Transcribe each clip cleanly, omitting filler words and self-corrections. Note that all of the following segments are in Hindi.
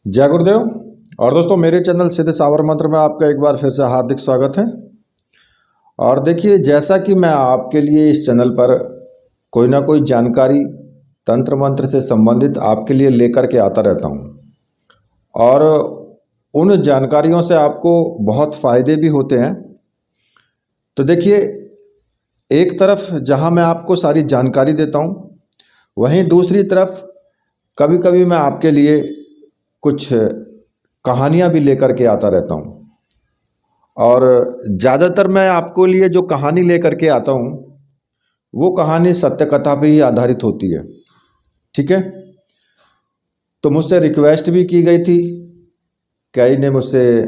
जय गुरुदेव। और दोस्तों, मेरे चैनल सीधे सावर मंत्र में आपका एक बार फिर से हार्दिक स्वागत है। और देखिए, जैसा कि मैं आपके लिए इस चैनल पर कोई ना कोई जानकारी तंत्र मंत्र से संबंधित आपके लिए लेकर के आता रहता हूँ, और उन जानकारियों से आपको बहुत फ़ायदे भी होते हैं। तो देखिए, एक तरफ जहाँ मैं आपको सारी जानकारी देता हूँ, वहीं दूसरी तरफ कभी कभी मैं आपके लिए कुछ कहानियाँ भी लेकर के आता रहता हूँ। और ज़्यादातर मैं आपको लिए जो कहानी लेकर के आता हूँ, वो कहानी सत्य कथा पे ही आधारित होती है। ठीक है। तो मुझसे रिक्वेस्ट भी की गई थी, कई ने मुझसे,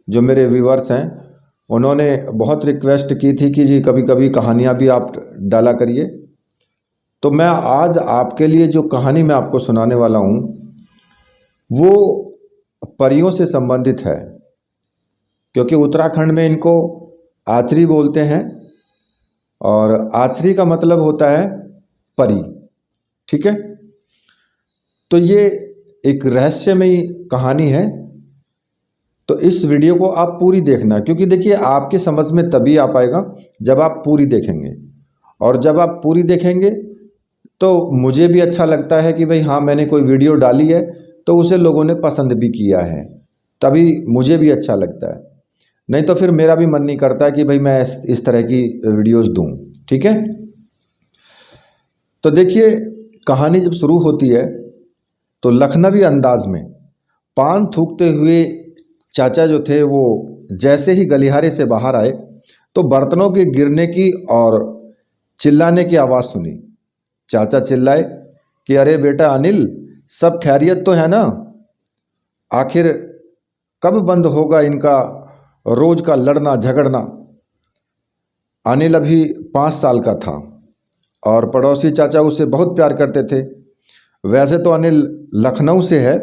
जो मेरे व्यूअर्स हैं, उन्होंने बहुत रिक्वेस्ट की थी कि जी कभी कभी कहानियाँ भी आप डाला करिए। तो मैं आज आपके लिए जो कहानी मैं आपको सुनाने वाला हूँ, वो परियों से संबंधित है, क्योंकि उत्तराखंड में इनको आचरी बोलते हैं, और आचरी का मतलब होता है परी। ठीक है। तो ये एक रहस्यमयी कहानी है। तो इस वीडियो को आप पूरी देखना, क्योंकि देखिए, आपके समझ में तभी आ पाएगा जब आप पूरी देखेंगे। और जब आप पूरी देखेंगे तो मुझे भी अच्छा लगता है कि भाई हाँ, मैंने कोई वीडियो डाली है तो उसे लोगों ने पसंद भी किया है, तभी मुझे भी अच्छा लगता है। नहीं तो फिर मेरा भी मन नहीं करता कि भाई मैं इस तरह की वीडियोस दूं। ठीक है। तो देखिए, कहानी जब शुरू होती है तो लखनवी अंदाज में पान थूकते हुए चाचा जो थे, वो जैसे ही गलिहारे से बाहर आए तो बर्तनों के गिरने की और चिल्लाने की आवाज़ सुनी। चाचा चिल्लाए कि अरे बेटा अनिल, सब खैरियत तो है ना? आखिर कब बंद होगा इनका रोज का लड़ना झगड़ना? अनिल अभी 5 साल का था और पड़ोसी चाचा उसे बहुत प्यार करते थे। वैसे तो अनिल लखनऊ से है,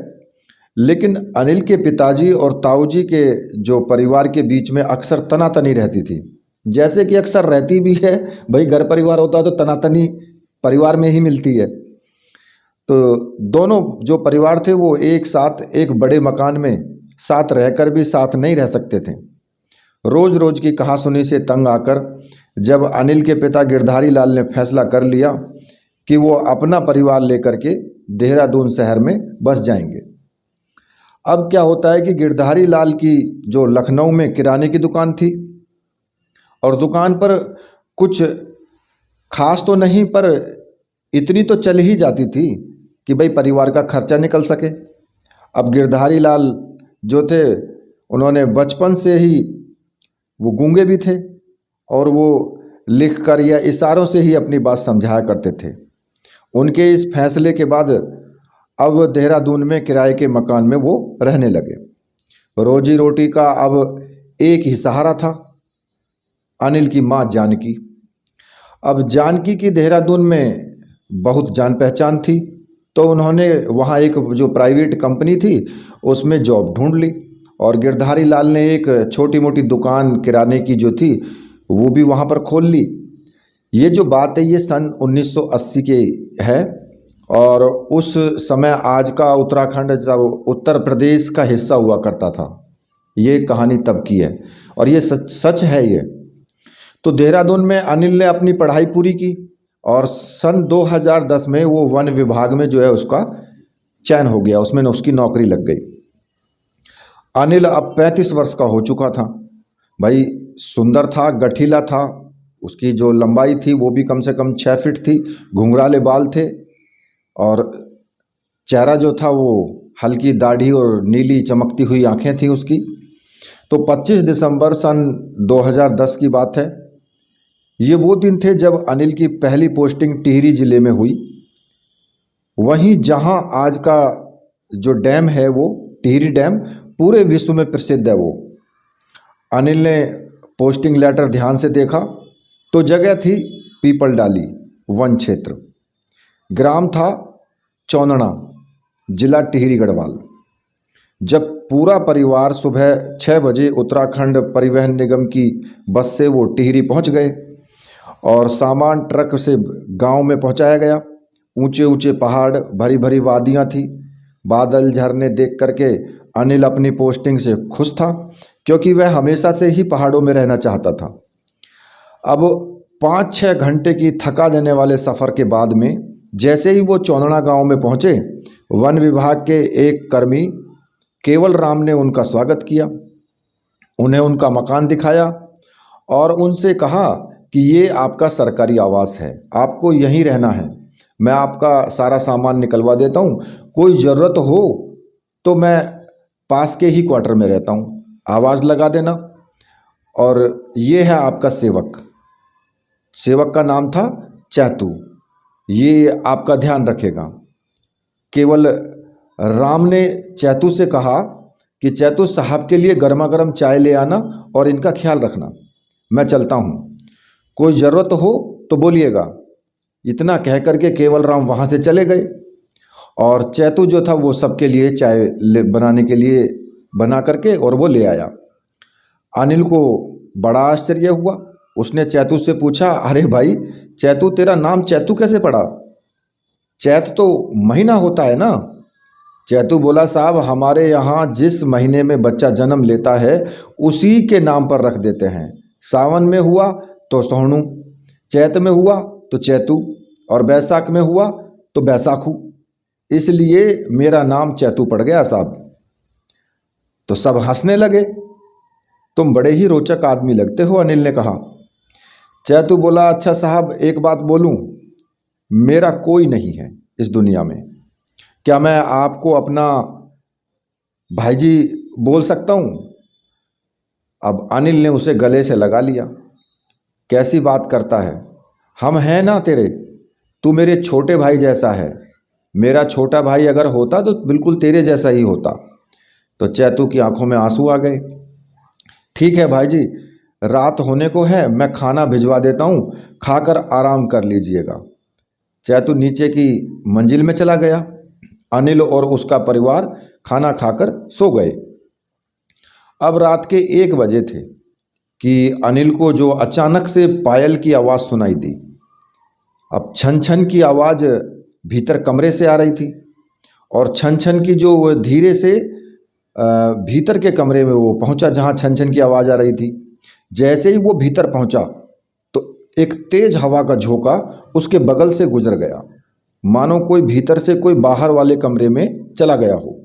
लेकिन अनिल के पिताजी और ताऊजी के जो परिवार के बीच में अक्सर तनातनी रहती थी, जैसे कि अक्सर रहती भी है। भाई, घर परिवार होता है तो तनातनी परिवार में ही मिलती है। तो दोनों जो परिवार थे वो एक साथ एक बड़े मकान में साथ रहकर भी साथ नहीं रह सकते थे। रोज रोज की कहासुनी से तंग आकर जब अनिल के पिता गिरधारी लाल ने फैसला कर लिया कि वो अपना परिवार लेकर के देहरादून शहर में बस जाएंगे। अब क्या होता है कि गिरधारी लाल की जो लखनऊ में किराने की दुकान थी, और दुकान पर कुछ खास तो नहीं, पर इतनी तो चल ही जाती थी कि भाई परिवार का खर्चा निकल सके। अब गिरधारी लाल जो थे, उन्होंने बचपन से ही, वो गूंगे भी थे, और वो लिख कर या इशारों से ही अपनी बात समझाया करते थे। उनके इस फैसले के बाद अब देहरादून में किराए के मकान में वो रहने लगे। रोजी रोटी का अब एक ही सहारा था, अनिल की माँ जानकी। अब जानकी की देहरादून में बहुत जान पहचान थी, तो उन्होंने वहाँ एक जो प्राइवेट कंपनी थी उसमें जॉब ढूंढ ली, और गिरधारी लाल ने एक छोटी मोटी दुकान किराने की जो थी वो भी वहाँ पर खोल ली। ये जो बात है ये सन 1980 के है, और उस समय आज का उत्तराखंड जब उत्तर प्रदेश का हिस्सा हुआ करता था। ये कहानी तब की है, और ये सच सच है ये। तो देहरादून में अनिल ने अपनी पढ़ाई पूरी की, और सन 2010 में वो वन विभाग में जो है उसका चयन हो गया, उसमें उसकी नौकरी लग गई। अनिल अब 35 वर्ष का हो चुका था। भाई, सुंदर था, गठीला था, उसकी जो लंबाई थी वो भी कम से कम 6 फीट थी, घुंघराले बाल थे, और चेहरा जो था वो हल्की दाढ़ी और नीली चमकती हुई आंखें थी उसकी। तो 25 दिसंबर सन 2010 की बात है। ये वो दिन थे जब अनिल की पहली पोस्टिंग टिहरी जिले में हुई। वहीं जहां आज का जो डैम है, वो टिहरी डैम पूरे विश्व में प्रसिद्ध है। वो अनिल ने पोस्टिंग लेटर ध्यान से देखा तो जगह थी पीपल डाली वन क्षेत्र, ग्राम था चौनड़ा, जिला टिहरी गढ़वाल। जब पूरा परिवार सुबह 6 बजे उत्तराखंड परिवहन निगम की बस से वो टिहरी पहुंच गए, और सामान ट्रक से गांव में पहुंचाया गया। ऊंचे ऊंचे पहाड़, भरी भरी वादियां थी, बादल झरने देख करके अनिल अपनी पोस्टिंग से खुश था, क्योंकि वह हमेशा से ही पहाड़ों में रहना चाहता था। अब 5-6 घंटे की थका देने वाले सफ़र के बाद में जैसे ही वो चौंदड़ा गांव में पहुँचे, वन विभाग के एक कर्मी केवल राम ने उनका स्वागत किया, उन्हें उनका मकान दिखाया और उनसे कहा कि ये आपका सरकारी आवास है, आपको यहीं रहना है, मैं आपका सारा सामान निकलवा देता हूँ, कोई ज़रूरत हो तो मैं पास के ही क्वार्टर में रहता हूँ, आवाज़ लगा देना। और ये है आपका सेवक। सेवक का नाम था चैतू, ये आपका ध्यान रखेगा। केवल राम ने चैतू से कहा कि चैतू साहब के लिए गर्मा गर्म चाय ले आना और इनका ख्याल रखना, मैं चलता हूँ, कोई ज़रूरत हो तो बोलिएगा। इतना कह करके केवल राम वहाँ से चले गए और चैतू जो था वो सबके लिए चाय बनाने के लिए बना करके और वो ले आया। अनिल को बड़ा आश्चर्य हुआ। उसने चैतू से पूछा, अरे भाई चैतू, तेरा नाम चैतू कैसे पड़ा? चैत तो महीना होता है ना। चैतू बोला, साहब हमारे यहाँ जिस महीने में बच्चा जन्म लेता है उसी के नाम पर रख देते हैं। सावन में हुआ तो सोहणु, चैत में हुआ तो चैतू और बैसाख में हुआ तो बैसाखू, इसलिए मेरा नाम चैतू पड़ गया साहब। तो सब हंसने लगे। तुम बड़े ही रोचक आदमी लगते हो, अनिल ने कहा। चैतू बोला, अच्छा साहब एक बात बोलूं, मेरा कोई नहीं है इस दुनिया में, क्या मैं आपको अपना भाईजी बोल सकता हूं? अब अनिल ने उसे गले से लगा लिया। कैसी बात करता है, हम हैं ना तेरे, तू मेरे छोटे भाई जैसा है, मेरा छोटा भाई अगर होता तो बिल्कुल तेरे जैसा ही होता। तो चैतू की आंखों में आंसू आ गए। ठीक है भाई जी, रात होने को है, मैं खाना भिजवा देता हूँ, खाकर आराम कर लीजिएगा। चैतू नीचे की मंजिल में चला गया। अनिल और उसका परिवार खाना खाकर सो गए। अब रात के 1 बजे थे कि अनिल को जो अचानक से पायल की आवाज़ सुनाई दी। अब छन छन की आवाज़ भीतर कमरे से आ रही थी और छन छन की जो धीरे से भीतर के कमरे में वो पहुंचा जहां छन छन की आवाज़ आ रही थी। जैसे ही वो भीतर पहुंचा तो एक तेज हवा का झोंका उसके बगल से गुजर गया, मानो कोई भीतर से कोई बाहर वाले कमरे में चला गया हो।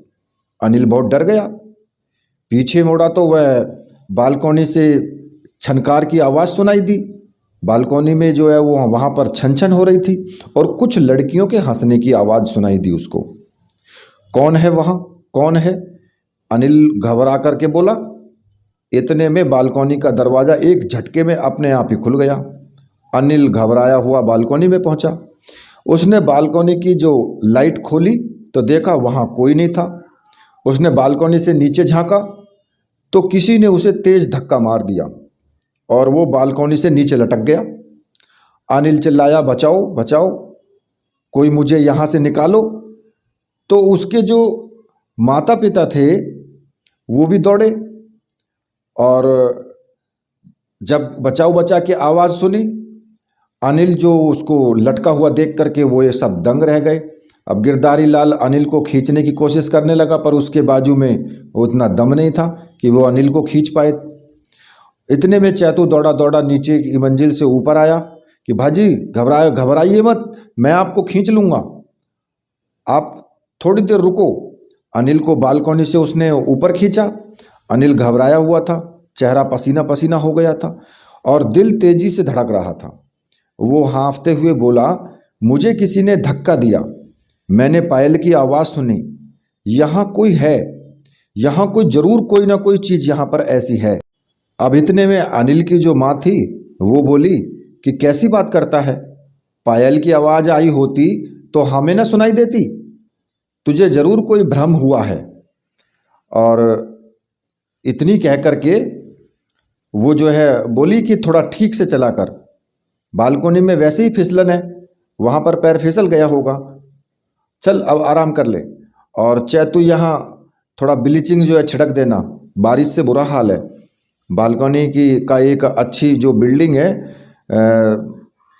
अनिल बहुत डर गया। पीछे मुड़ा तो वह बालकोनी से छनकार की आवाज़ सुनाई दी। बालकोनी में जो है वो वहाँ पर छन छन हो रही थी और कुछ लड़कियों के हंसने की आवाज़ सुनाई दी उसको। कौन है वहाँ, कौन है? अनिल घबरा करके बोला। इतने में बालकोनी का दरवाज़ा एक झटके में अपने आप ही खुल गया। अनिल घबराया हुआ बालकोनी में पहुंचा। उसने बालकोनी की जो लाइट खोली तो देखा वहाँ कोई नहीं था। उसने बालकोनी से नीचे झांका तो किसी ने उसे तेज धक्का मार दिया और वो बालकोनी से नीचे लटक गया। अनिल चिल्लाया, बचाओ बचाओ, कोई मुझे यहाँ से निकालो। तो उसके जो माता पिता थे वो भी दौड़े और जब बचाओ बचा के आवाज़ सुनी, अनिल जो उसको लटका हुआ देख करके वो ये सब दंग रह गए। अब गिरधारी लाल अनिल को खींचने की कोशिश करने लगा, पर उसके बाजू में उतना दम नहीं था कि वो अनिल को खींच पाए। इतने में चैतू दौड़ा दौड़ा नीचे की मंजिल से ऊपर आया कि भाजी घबराइए मत, मैं आपको खींच लूँगा, आप थोड़ी देर रुको। अनिल को बालकोनी से उसने ऊपर खींचा। अनिल घबराया हुआ था, चेहरा पसीना पसीना हो गया था और दिल तेजी से धड़क रहा था। वो हाँफते हुए बोला, मुझे किसी ने धक्का दिया, मैंने पायल की आवाज़ सुनी, यहाँ कोई है, यहाँ कोई ज़रूर कोई ना कोई चीज़ यहाँ पर ऐसी है। अब इतने में अनिल की जो माँ थी वो बोली कि कैसी बात करता है, पायल की आवाज़ आई होती तो हमें ना सुनाई देती, तुझे ज़रूर कोई भ्रम हुआ है। और इतनी कह करके वो जो है बोली कि थोड़ा ठीक से चला कर, बालकोनी में वैसे ही फिसलन है, वहाँ पर पैर फिसल गया होगा, चल अब आराम कर ले। और चैतू यहाँ थोड़ा ब्लीचिंग जो है छिड़क देना, बारिश से बुरा हाल है। बालकोनी की का एक अच्छी जो बिल्डिंग है,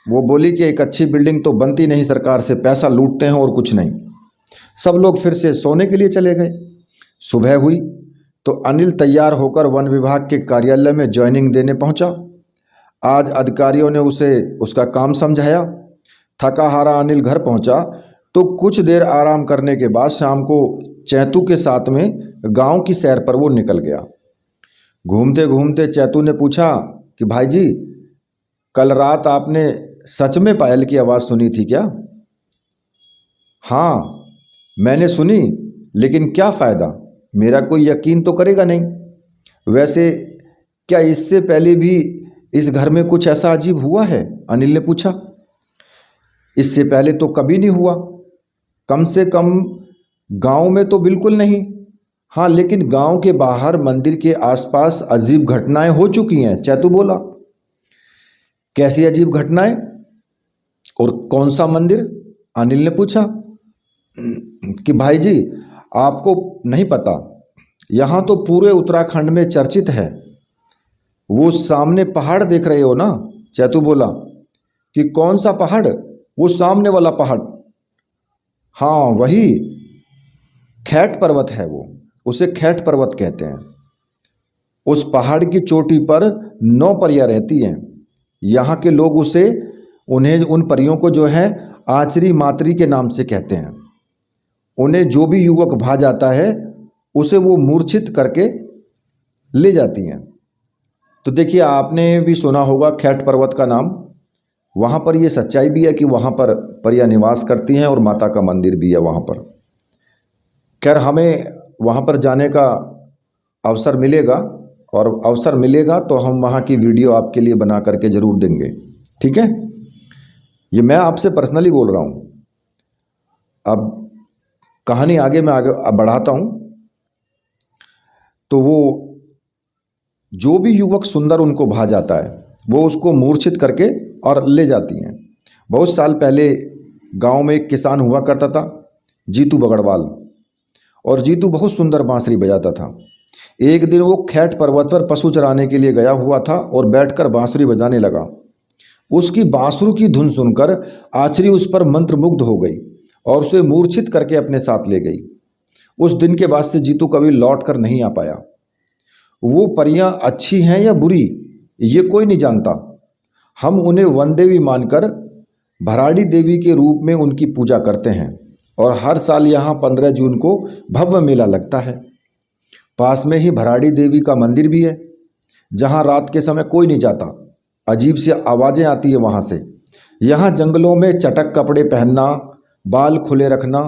वो बोली कि एक अच्छी बिल्डिंग तो बनती नहीं सरकार से, पैसा लूटते हैं और कुछ नहीं। सब लोग फिर से सोने के लिए चले गए। सुबह हुई तो अनिल तैयार होकर वन विभाग के कार्यालय में ज्वाइनिंग देने पहुंचा। आज अधिकारियों ने उसे उसका काम समझाया। थका हारा अनिल घर पहुंचा तो कुछ देर आराम करने के बाद शाम को चैतू के साथ में गांव की सैर पर वो निकल गया। घूमते घूमते चैतू ने पूछा कि भाई जी, कल रात आपने सच में पायल की आवाज़ सुनी थी क्या? हाँ, मैंने सुनी, लेकिन क्या फ़ायदा, मेरा कोई यकीन तो करेगा नहीं। वैसे क्या इससे पहले भी इस घर में कुछ ऐसा अजीब हुआ है? अनिल ने पूछा। इससे पहले तो कभी नहीं हुआ, कम से कम गांव में तो बिल्कुल नहीं। हाँ, लेकिन गांव के बाहर मंदिर के आसपास अजीब घटनाएं हो चुकी हैं, चैतू बोला। कैसी अजीब घटनाएं और कौन सा मंदिर? अनिल ने पूछा। कि भाई जी, आपको नहीं पता, यहाँ तो पूरे उत्तराखंड में चर्चित है। वो सामने पहाड़ देख रहे हो ना? चैतू बोला। कि कौन सा पहाड़? वो सामने वाला पहाड़। हाँ वही, खैट पर्वत है वो, उसे खैट पर्वत कहते हैं। उस पहाड़ की चोटी पर 9 परियां रहती हैं। यहाँ के लोग उन्हें उन परियों को जो है आचरी मातरी के नाम से कहते हैं। उन्हें जो भी युवक भा जाता है उसे वो मूर्छित करके ले जाती हैं। तो देखिए, आपने भी सुना होगा खैट पर्वत का नाम। वहाँ पर ये सच्चाई भी है कि वहाँ पर परियां निवास करती हैं और माता का मंदिर भी है वहाँ पर। खैर, हमें वहाँ पर जाने का अवसर मिलेगा, और अवसर मिलेगा तो हम वहाँ की वीडियो आपके लिए बना करके ज़रूर देंगे, ठीक है? ये मैं आपसे पर्सनली बोल रहा हूँ। अब कहानी आगे बढ़ाता हूँ। तो वो जो भी युवक सुंदर उनको भा जाता है वो उसको मूर्छित करके और ले जाती हैं। बहुत साल पहले गांव में एक किसान हुआ करता था, जीतू बगड़वाल, और जीतू बहुत सुंदर बांसुरी बजाता था। एक दिन वो खैट पर्वत पर पशु चराने के लिए गया हुआ था और बैठकर बांसुरी बजाने लगा। उसकी बांसुरी की धुन सुनकर आचरी उस पर मंत्रमुग्ध हो गई और उसे मूर्छित करके अपने साथ ले गई। उस दिन के बाद से जीतू कभी लौट कर नहीं आ पाया। वो परियां अच्छी हैं या बुरी ये कोई नहीं जानता। हम उन्हें वन देवी मानकर भराड़ी देवी के रूप में उनकी पूजा करते हैं, और हर साल यहाँ 15 जून को भव्य मेला लगता है। पास में ही भराड़ी देवी का मंदिर भी है, जहाँ रात के समय कोई नहीं जाता। अजीब सी आवाज़ें आती है वहाँ से। यहाँ जंगलों में चटक कपड़े पहनना, बाल खुले रखना,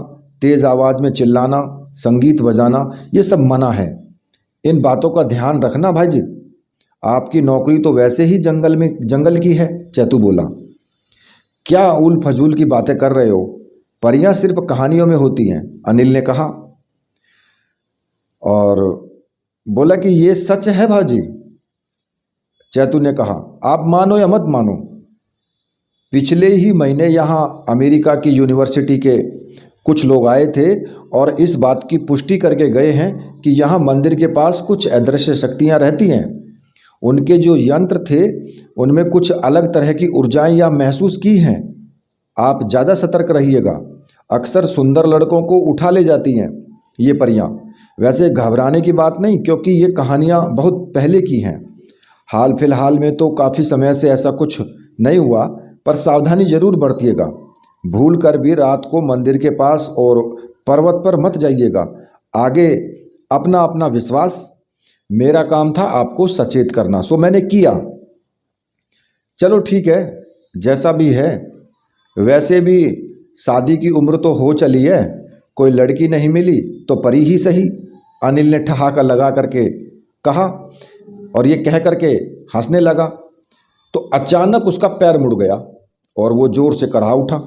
तेज़ आवाज़ में चिल्लाना, संगीत बजाना, ये सब मना है। इन बातों का ध्यान रखना भाई जी। आपकी नौकरी तो वैसे ही जंगल की है, चैतू बोला। क्या उल फजूल की बातें कर रहे हो? परियां सिर्फ कहानियों में होती हैं, अनिल ने कहा। और बोला कि ये सच है भाजी, चैतू ने कहा। आप मानो या मत मानो, पिछले ही महीने यहाँ अमेरिका की यूनिवर्सिटी के कुछ लोग आए थे और इस बात की पुष्टि करके गए हैं कि यहाँ मंदिर के पास कुछ अदृश्य शक्तियाँ रहती हैं। उनके जो यंत्र थे उनमें कुछ अलग तरह की ऊर्जाएं या महसूस की हैं। आप ज़्यादा सतर्क रहिएगा, अक्सर सुंदर लड़कों को उठा ले जाती हैं ये परियां। वैसे घबराने की बात नहीं, क्योंकि ये कहानियाँ बहुत पहले की हैं। हाल फिलहाल में तो काफ़ी समय से ऐसा कुछ नहीं हुआ, पर सावधानी जरूर बरतिएगा। भूल कर भी रात को मंदिर के पास और पर्वत पर मत जाइएगा। आगे अपना अपना विश्वास। मेरा काम था आपको सचेत करना, सो मैंने किया। चलो ठीक है, जैसा भी है। वैसे भी शादी की उम्र तो हो चली है, कोई लड़की नहीं मिली तो परी ही सही, अनिल ने ठहाका लगा करके कहा, और ये कह करके हंसने लगा। तो अचानक उसका पैर मुड़ गया और वो जोर से कराह उठा।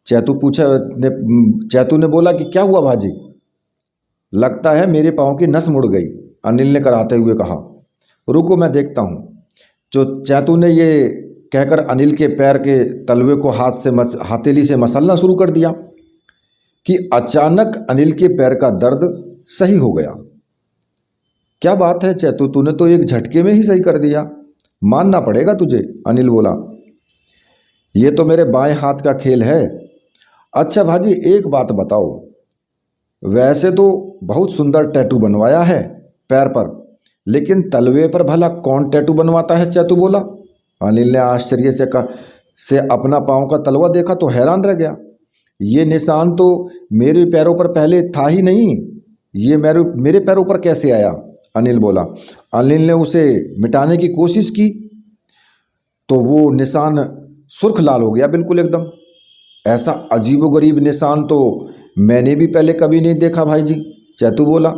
चैतू ने बोला कि क्या हुआ भाजी? लगता है मेरे पाँव की नस मुड़ गई, अनिल ने कराहते हुए कहा। रुको मैं देखता हूँ। जो चैतू ने ये कहकर अनिल के पैर के तलवे को हथेली से मसलना शुरू कर दिया कि अचानक अनिल के पैर का दर्द सही हो गया। क्या बात है चैतू, तूने तो एक झटके में ही सही कर दिया, मानना पड़ेगा तुझे, अनिल बोला। ये तो मेरे बाएं हाथ का खेल है। अच्छा भाजी, एक बात बताओ, वैसे तो बहुत सुंदर टैटू बनवाया है पैर पर, लेकिन तलवे पर भला कौन टैटू बनवाता है? चैतू बोला। अनिल ने आश्चर्य से अपना पाँव का तलवा देखा तो हैरान रह गया। ये निशान तो मेरे पैरों पर पहले था ही नहीं, ये मेरे पैरों पर कैसे आया? अनिल बोला। अनिल ने उसे मिटाने की कोशिश की तो वो निशान सुर्ख लाल हो गया, बिल्कुल एकदम। ऐसा अजीबोगरीब निशान तो मैंने भी पहले कभी नहीं देखा भाई जी, चैतू बोला।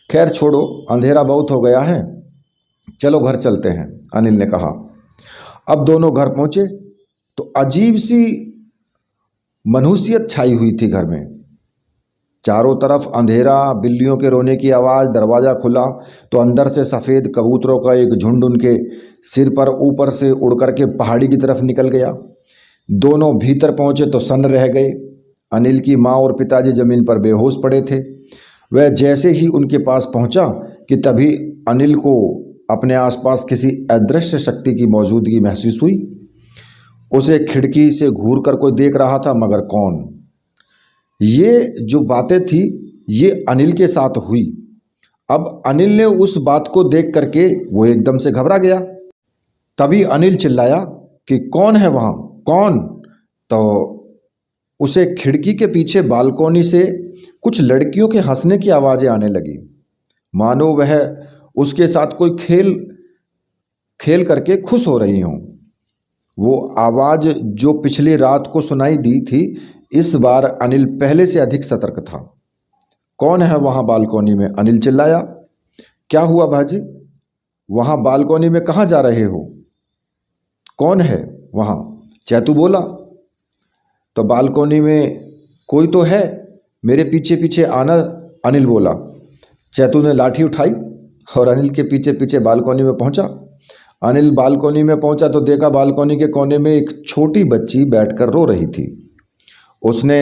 खैर छोड़ो, अंधेरा बहुत हो गया है, चलो घर चलते हैं, अनिल ने कहा। अब दोनों घर पहुंचे तो अजीब सी मनहूसियत छाई हुई थी घर में। चारों तरफ अंधेरा, बिल्लियों के रोने की आवाज़। दरवाज़ा खुला तो अंदर से सफ़ेद कबूतरों का एक झुंड उनके सिर पर ऊपर से उड़ करके पहाड़ी की तरफ निकल गया। दोनों भीतर पहुंचे तो सन्न रह गए। अनिल की माँ और पिताजी ज़मीन पर बेहोश पड़े थे। वह जैसे ही उनके पास पहुंचा कि तभी अनिल को अपने आसपास किसी अदृश्य शक्ति की मौजूदगी महसूस हुई। उसे खिड़की से घूर कर कोई देख रहा था, मगर कौन? ये जो बातें थी ये अनिल के साथ हुई। अब अनिल ने उस बात को देख करके वो एकदम से घबरा गया। तभी अनिल चिल्लाया कि कौन है वहाँ, कौन? तो उसे खिड़की के पीछे बालकोनी से कुछ लड़कियों के हंसने की आवाज़ें आने लगी, मानो वह उसके साथ कोई खेल खेल करके खुश हो रही हों। वो आवाज़ जो पिछली रात को सुनाई दी थी, इस बार अनिल पहले से अधिक सतर्क था। कौन है वहाँ बालकोनी में? अनिल चिल्लाया। क्या हुआ भाजी, वहाँ बालकोनी में कहाँ जा रहे हो? कौन है वहाँ? चैतू बोला। तो बालकोनी में कोई तो है, मेरे पीछे पीछे आना, अनिल बोला। चैतू ने लाठी उठाई और अनिल के पीछे पीछे बालकोनी में पहुंचा। अनिल बालकोनी में पहुंचा तो देखा बालकोनी के कोने में एक छोटी बच्ची बैठकर रो रही थी। उसने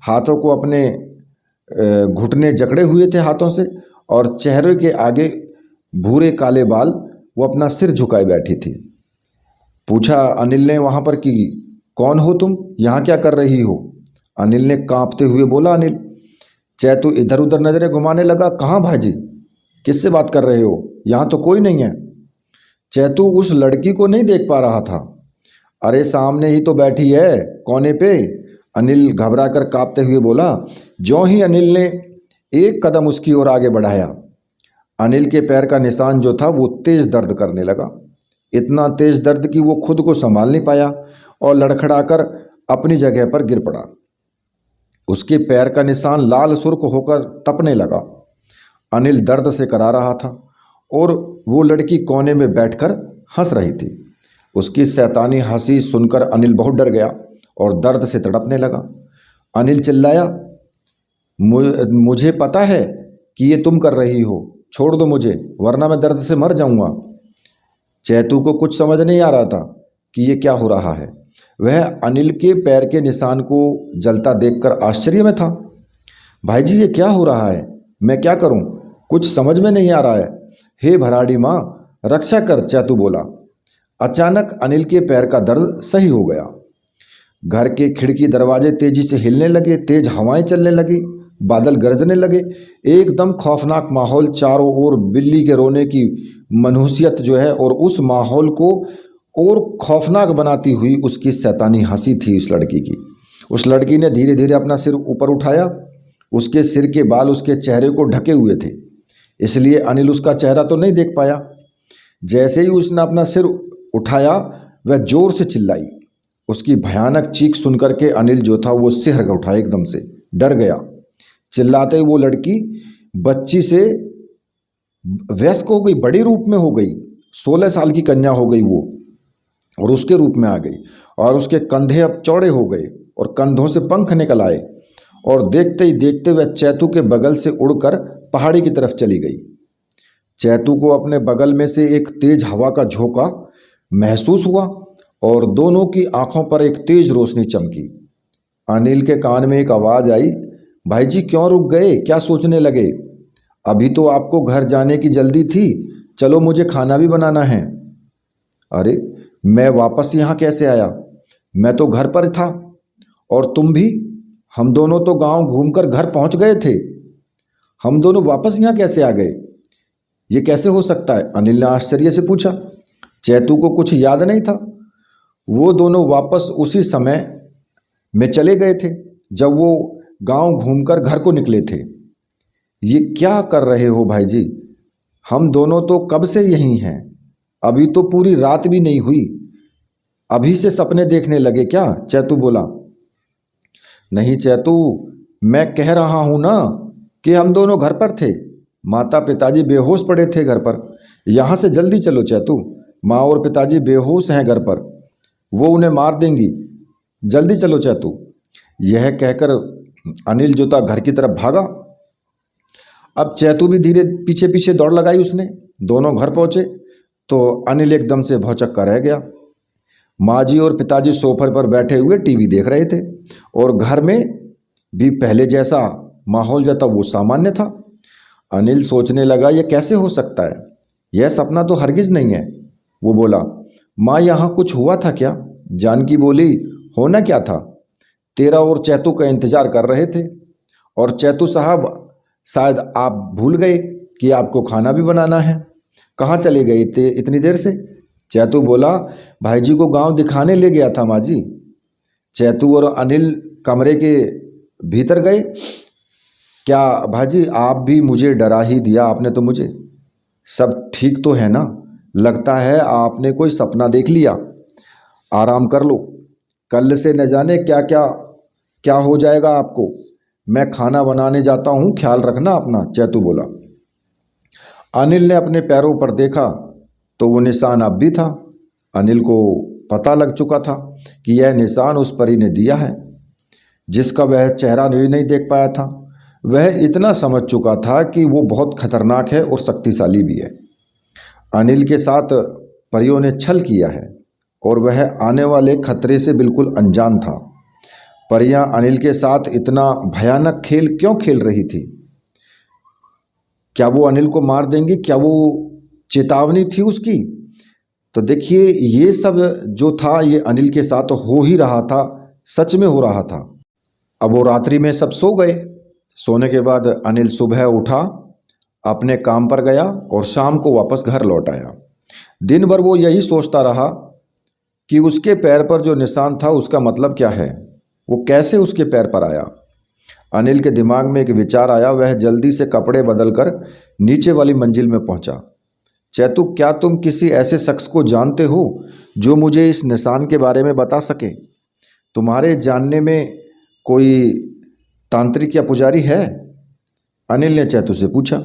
हाथों को अपने घुटने जकड़े हुए थे हाथों से, और चेहरे के आगे भूरे काले बाल, वो अपना सिर झुकाए बैठी थी। पूछा अनिल ने वहाँ पर कि कौन हो तुम, यहाँ क्या कर रही हो? अनिल ने कांपते हुए बोला अनिल। चैतू इधर उधर नजरें घुमाने लगा। कहाँ भाजी, किससे बात कर रहे हो? यहाँ तो कोई नहीं है। चैतू उस लड़की को नहीं देख पा रहा था। अरे सामने ही तो बैठी है, कोने पे, अनिल घबरा कर कांपते हुए बोला। ज्यों ही अनिल ने एक कदम उसकी ओर आगे बढ़ाया, अनिल के पैर का निशान जो था वो तेज दर्द करने लगा। इतना तेज दर्द कि वो खुद को संभाल नहीं पाया और लड़खड़ाकर अपनी जगह पर गिर पड़ा। उसके पैर का निशान लाल सुर्ख होकर तपने लगा। अनिल दर्द से करा रहा था और वो लड़की कोने में बैठकर हंस रही थी। उसकी शैतानी हंसी सुनकर अनिल बहुत डर गया और दर्द से तड़पने लगा। अनिल चिल्लाया, मुझे पता है कि ये तुम कर रही हो, छोड़ दो मुझे, वरना मैं दर्द से मर जाऊंगा। चैतू को कुछ समझ नहीं आ रहा था कि ये क्या हो रहा है। वह अनिल के पैर के निशान को जलता देखकर आश्चर्य में था। भाई जी, ये क्या हो रहा है? मैं क्या करूं? कुछ समझ में नहीं आ रहा है। हे भराड़ी माँ, रक्षा कर, चैतू बोला। अचानक अनिल के पैर का दर्द सही हो गया। घर के खिड़की दरवाजे तेजी से हिलने लगे, तेज हवाएं चलने लगी, बादल गरजने लगे। एकदम खौफनाक माहौल, चारों ओर बिल्ली के रोने की मनहूसियत जो है, और उस माहौल को और खौफनाक बनाती हुई उसकी शैतानी हंसी थी उस लड़की की। उस लड़की ने धीरे धीरे अपना सिर ऊपर उठाया। उसके सिर के बाल उसके चेहरे को ढके हुए थे, इसलिए अनिल उसका चेहरा तो नहीं देख पाया। जैसे ही उसने अपना सिर उठाया, वह जोर से चिल्लाई। उसकी भयानक चीख सुनकर के अनिल जो था वो सिहर उठा, एकदम से डर गया। चिल्लाते ही वो लड़की बच्ची से वयस्क हो गई, बड़े रूप में हो गई, 16 साल की कन्या हो गई वो, और उसके रूप में आ गई। और उसके कंधे अब चौड़े हो गए और कंधों से पंख निकल आए, और देखते ही देखते वह चैतू के बगल से उड़कर पहाड़ी की तरफ चली गई। चैतू को अपने बगल में से एक तेज हवा का झोंका महसूस हुआ और दोनों की आंखों पर एक तेज रोशनी चमकी। अनिल के कान में एक आवाज़ आई, भाई जी क्यों रुक गए, क्या सोचने लगे? अभी तो आपको घर जाने की जल्दी थी, चलो मुझे खाना भी बनाना है। अरे मैं वापस यहाँ कैसे आया? मैं तो घर पर था, और तुम भी? हम दोनों तो गांव घूमकर घर पहुंच गए थे, हम दोनों वापस यहाँ कैसे आ गए? ये कैसे हो सकता है? अनिल ने आश्चर्य से पूछा। चैतू को कुछ याद नहीं था। वो दोनों वापस उसी समय में चले गए थे जब वो गांव घूमकर घर को निकले थे। ये क्या कर रहे हो भाई जी? हम दोनों तो कब से यहीं हैं, अभी तो पूरी रात भी नहीं हुई, अभी से सपने देखने लगे क्या? चैतू बोला। नहीं चैतू, मैं कह रहा हूं ना कि हम दोनों घर पर थे, माता पिताजी बेहोश पड़े थे घर पर। यहाँ से जल्दी चलो चैतू, माँ और पिताजी बेहोश हैं घर पर, वो उन्हें मार देंगी, जल्दी चलो चैतू। यह कहकर अनिल जो था घर की तरफ भागा। अब चैतू भी धीरे पीछे पीछे दौड़ लगाई उसने। दोनों घर पहुंचे तो अनिल एकदम से भौचक्का रह गया। माँ जी और पिताजी सोफे पर बैठे हुए टीवी देख रहे थे और घर में भी पहले जैसा माहौल जो था वो सामान्य था। अनिल सोचने लगा, यह कैसे हो सकता है? यह सपना तो हरगिज नहीं है। वो बोला, माँ यहाँ कुछ हुआ था क्या? जानकी बोली, होना क्या था? तेरा और चैतू का इंतजार कर रहे थे और चैतू साहब शायद आप भूल गए कि आपको खाना भी बनाना है। कहाँ चले गए थे इतनी देर से? चैतू बोला, भाई जी को गांव दिखाने ले गया था माँ जी। चैतू और अनिल कमरे के भीतर गए। क्या भाजी, आप भी मुझे डरा ही दिया आपने तो मुझे। सब ठीक तो है ना? लगता है आपने कोई सपना देख लिया। आराम कर लो, कल से न जाने क्या क्या क्या हो जाएगा आपको। मैं खाना बनाने जाता हूँ, ख्याल रखना अपना, चैतू बोला। अनिल ने अपने पैरों पर देखा तो वो निशान अब भी था। अनिल को पता लग चुका था कि यह निशान उस परी ने दिया है, जिसका वह चेहरा भी नहीं देख पाया था। वह इतना समझ चुका था कि वो बहुत खतरनाक है और शक्तिशाली भी है। अनिल के साथ परियों ने छल किया है और वह आने वाले खतरे से बिल्कुल अनजान था। परियां अनिल के साथ इतना भयानक खेल क्यों खेल रही थी? क्या वो अनिल को मार देंगी? क्या वो चेतावनी थी उसकी? तो देखिए, ये सब जो था ये अनिल के साथ हो ही रहा था, सच में हो रहा था। अब वो रात्रि में सब सो गए। सोने के बाद अनिल सुबह उठा, अपने काम पर गया और शाम को वापस घर लौट आया। दिन भर वो यही सोचता रहा कि उसके पैर पर जो निशान था उसका मतलब क्या है, वो कैसे उसके पैर पर आया। अनिल के दिमाग में एक विचार आया। वह जल्दी से कपड़े बदलकर नीचे वाली मंजिल में पहुंचा। चैतू, क्या तुम किसी ऐसे शख्स को जानते हो जो मुझे इस निशान के बारे में बता सके? तुम्हारे जानने में कोई तांत्रिक या पुजारी है? अनिल ने चैतू से पूछा।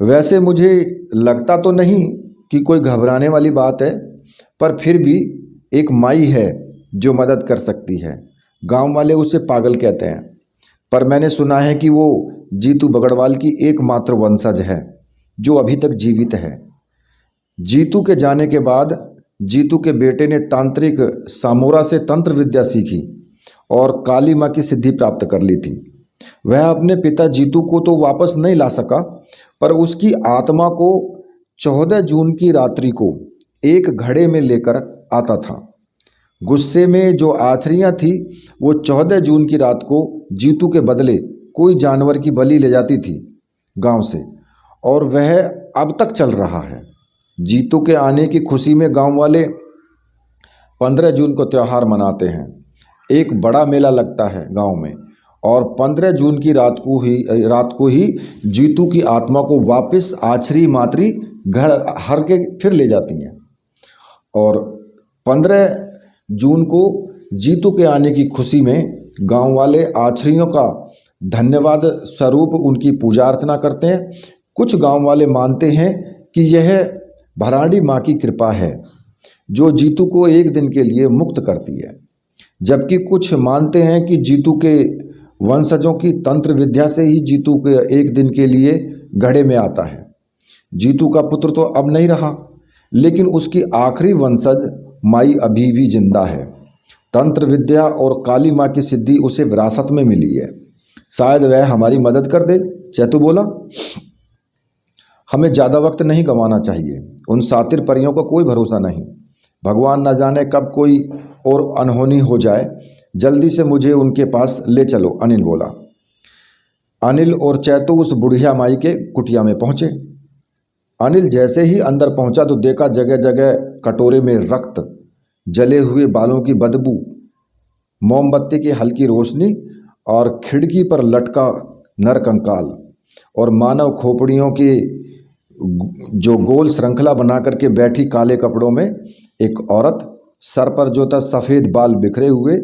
वैसे मुझे लगता तो नहीं कि कोई घबराने वाली बात है, पर फिर भी एक माई है जो मदद कर सकती है। गांव वाले उसे पागल कहते हैं, पर मैंने सुना है कि वो जीतू बगड़वाल की एकमात्र वंशज है जो अभी तक जीवित है। जीतू के जाने के बाद जीतू के बेटे ने तांत्रिक सामोरा से तंत्र विद्या सीखी और काली माँ की सिद्धि प्राप्त कर ली थी। वह अपने पिता जीतू को तो वापस नहीं ला सका, पर उसकी आत्मा को 14 जून की रात्रि को एक घड़े में लेकर आता था। गुस्से में जो आथरियाँ थी वो 14 जून की रात को जीतू के बदले कोई जानवर की बलि ले जाती थी गांव से, और वह अब तक चल रहा है। जीतू के आने की खुशी में गांव वाले 15 जून को त्यौहार मनाते हैं। एक बड़ा मेला लगता है गांव में, और 15 जून की रात को ही जीतू की आत्मा को वापस आछरी मातरी घर हर के फिर ले जाती हैं। और 15 जून को जीतू के आने की खुशी में गांव वाले आछरियों का धन्यवाद स्वरूप उनकी पूजा अर्चना करते हैं। कुछ गांव वाले मानते हैं कि यह भराड़ी माँ की कृपा है जो जीतू को एक दिन के लिए मुक्त करती है, जबकि कुछ मानते हैं कि जीतू के वंशजों की तंत्र विद्या से ही जीतू के एक दिन के लिए घड़े में आता है। जीतू का पुत्र तो अब नहीं रहा, लेकिन उसकी आखिरी वंशज माई अभी भी जिंदा है। तंत्र विद्या और काली माँ की सिद्धि उसे विरासत में मिली है, शायद वह हमारी मदद कर दे, चैतू बोला। हमें ज़्यादा वक्त नहीं गंवाना चाहिए, उन सातिर परियों का कोई भरोसा नहीं। भगवान न जाने कब कोई और अनहोनी हो जाए। जल्दी से मुझे उनके पास ले चलो, अनिल बोला। अनिल और चैतू उस बुढ़िया माई के कुटिया में पहुंचे। अनिल जैसे ही अंदर पहुंचा तो देखा जगह जगह कटोरे में रक्त, जले हुए बालों की बदबू, मोमबत्ती की हल्की रोशनी और खिड़की पर लटका नरकंकाल और मानव खोपड़ियों की जो गोल श्रृंखला बना करके बैठी काले कपड़ों में एक औरत, सर पर जो था सफ़ेद बाल बिखरे हुए,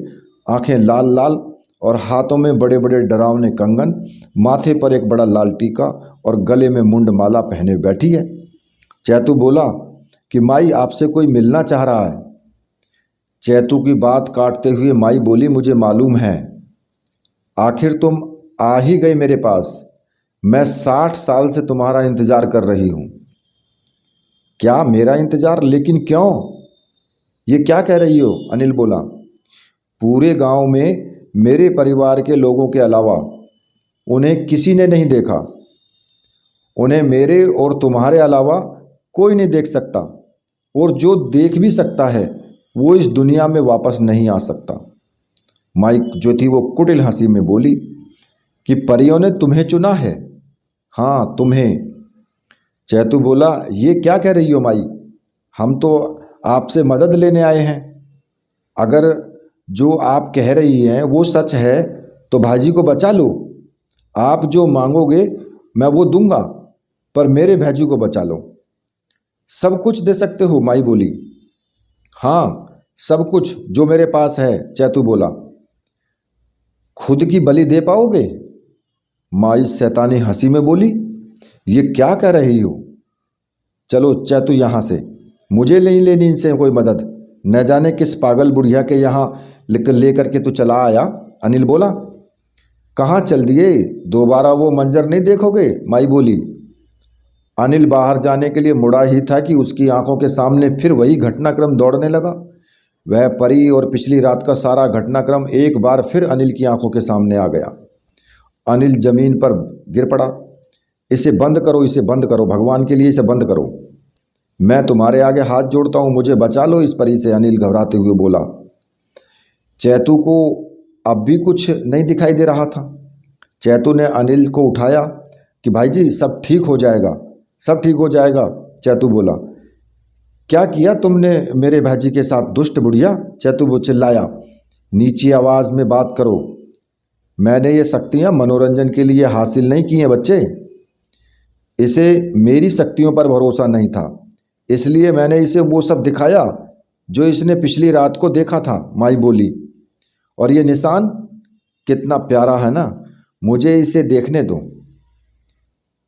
आंखें लाल लाल और हाथों में बड़े बड़े डरावने कंगन, माथे पर एक बड़ा लाल टीका और गले में मुंड माला पहने बैठी है। चैतू बोला कि माई आपसे कोई मिलना चाह रहा है। चैतू की बात काटते हुए माई बोली, मुझे मालूम है, आखिर तुम आ ही गए मेरे पास। मैं 60 साल से तुम्हारा इंतजार कर रही हूँ। क्या मेरा इंतजार? लेकिन क्यों? ये क्या कह रही हो? अनिल बोला। पूरे गांव में मेरे परिवार के लोगों के अलावा उन्हें किसी ने नहीं देखा। उन्हें मेरे और तुम्हारे अलावा कोई नहीं देख सकता, और जो देख भी सकता है वो इस दुनिया में वापस नहीं आ सकता। माइक जो थी वो कुटिल हंसी में बोली कि परियों ने तुम्हें चुना है। हाँ, तुम्हें। चैतू बोला, ये क्या कह रही हो माई? हम तो आपसे मदद लेने आए हैं। अगर जो आप कह रही हैं वो सच है तो भाजी को बचा लो। आप जो मांगोगे मैं वो दूंगा, पर मेरे भाजी को बचा लो। सब कुछ दे सकते हो, माई बोली। हाँ, सब कुछ जो मेरे पास है, चैतू बोला। खुद की बलि दे पाओगे? माई शैतानी हंसी में बोली, ये क्या कह रही हो? चलो चैतू यहाँ से, मुझे नहीं लेनी इनसे कोई मदद। न जाने किस पागल बुढ़िया के यहाँ लेकर के तू चला आया। अनिल बोला। कहाँ चल दिए? दोबारा वो मंजर नहीं देखोगे? माई बोली। अनिल बाहर जाने के लिए मुड़ा ही था कि उसकी आंखों के सामने फिर वही घटनाक्रम दौड़ने लगा। वह परी और पिछली रात का सारा घटनाक्रम एक बार फिर अनिल की आंखों के सामने आ गया। अनिल जमीन पर गिर पड़ा। इसे बंद करो, इसे बंद करो, भगवान के लिए इसे बंद करो। मैं तुम्हारे आगे हाथ जोड़ता हूँ, मुझे बचा लो इस परी से, अनिल घबराते हुए बोला। चैतू को अब भी कुछ नहीं दिखाई दे रहा था। चैतू ने अनिल को उठाया कि भाई जी सब ठीक हो जाएगा, सब ठीक हो जाएगा। चैतू बोला। क्या किया तुमने मेरे भाजी के साथ, दुष्ट बुढ़िया? चैतू वो चिल्लाया। नीची आवाज़ में बात करो। मैंने ये शक्तियाँ मनोरंजन के लिए हासिल नहीं की हैं बच्चे। इसे मेरी शक्तियों पर भरोसा नहीं था, इसलिए मैंने इसे वो सब दिखाया जो इसने पिछली रात को देखा था, माई बोली। और ये निशान कितना प्यारा है ना, मुझे इसे देखने दो।